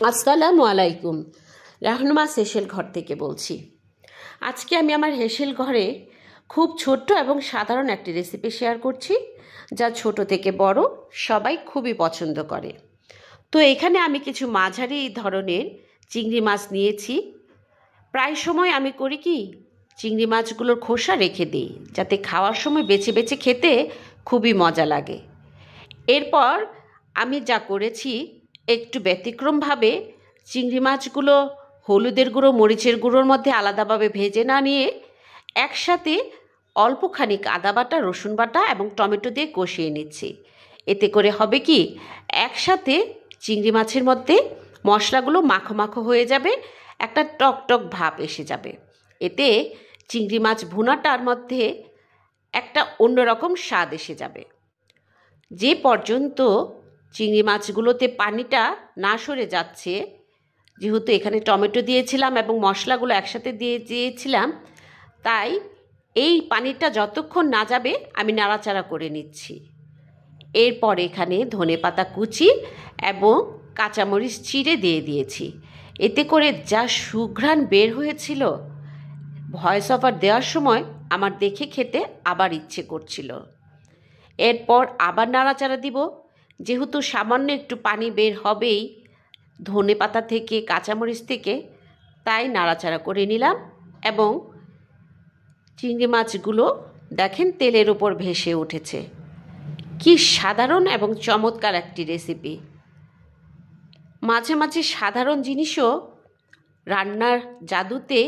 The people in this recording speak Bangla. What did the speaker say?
আসসালামু আলাইকুম। রাহনুমা হেসেল ঘর থেকে বলছি। আজকে আমি আমার হেসেল ঘরে খুব ছোট্ট এবং সাধারণ একটি রেসিপি শেয়ার করছি, যা ছোট থেকে বড় সবাই খুবই পছন্দ করে। তো এখানে আমি কিছু মাঝারি ধরনের চিংড়ি মাছ নিয়েছি। প্রায় সময় আমি করি কি, চিংড়ি মাছগুলোর খোসা রেখে দিই, যাতে খাওয়ার সময় বেছে বেছে খেতে খুবই মজা লাগে। এরপর আমি যা করেছি, একটু ব্যতিক্রমভাবে চিংড়ি মাছগুলো হলুদের গুঁড়ো মরিচের গুঁড়োর মধ্যে আলাদাভাবে ভেজে না নিয়ে একসাথে অল্প খানিক আদা বাটা, রসুন বাটা এবং টমেটো দিয়ে কষিয়ে নিচ্ছি। এতে করে হবে কি, একসাথে চিংড়ি মাছের মধ্যে মশলাগুলো মাখো মাখো হয়ে যাবে, একটা টকটক ভাব এসে যাবে। এতে চিংড়ি মাছ ভুনাটার মধ্যে একটা অন্যরকম স্বাদ এসে যাবে। যে পর্যন্ত চিংড়ি মাছগুলোতে পানিটা না সরে যাচ্ছে, যেহেতু এখানে টমেটো দিয়েছিলাম এবং মশলাগুলো একসাথে দিয়েছিলাম, তাই এই পানিটা যতক্ষণ না যাবে আমি নাড়াচাড়া করে নিচ্ছি। এরপর এখানে ধনেপাতা কুচি এবং কাঁচামরিচ চিড়ে দিয়ে দিয়েছি। এতে করে যা সুঘ্রাণ বের হয়েছিল, ভয়েস ওভার দেওয়ার সময় আমার দেখে খেতে আবার ইচ্ছে করছিল। এরপর আবার নাড়াচাড়া দিব। যেহেতু সামান্য একটু পানি বের হবেই ধনেপাতা থেকে, কাঁচামরিচ থেকে, তাই নাড়াচাড়া করে নিলাম এবং চিংড়ি মাছগুলো দেখেন তেলের উপর ভেসে উঠেছে। কি সাধারণ এবং চমৎকার একটি রেসিপি। মাঝে মাঝে সাধারণ জিনিসও রান্নার জাদুতে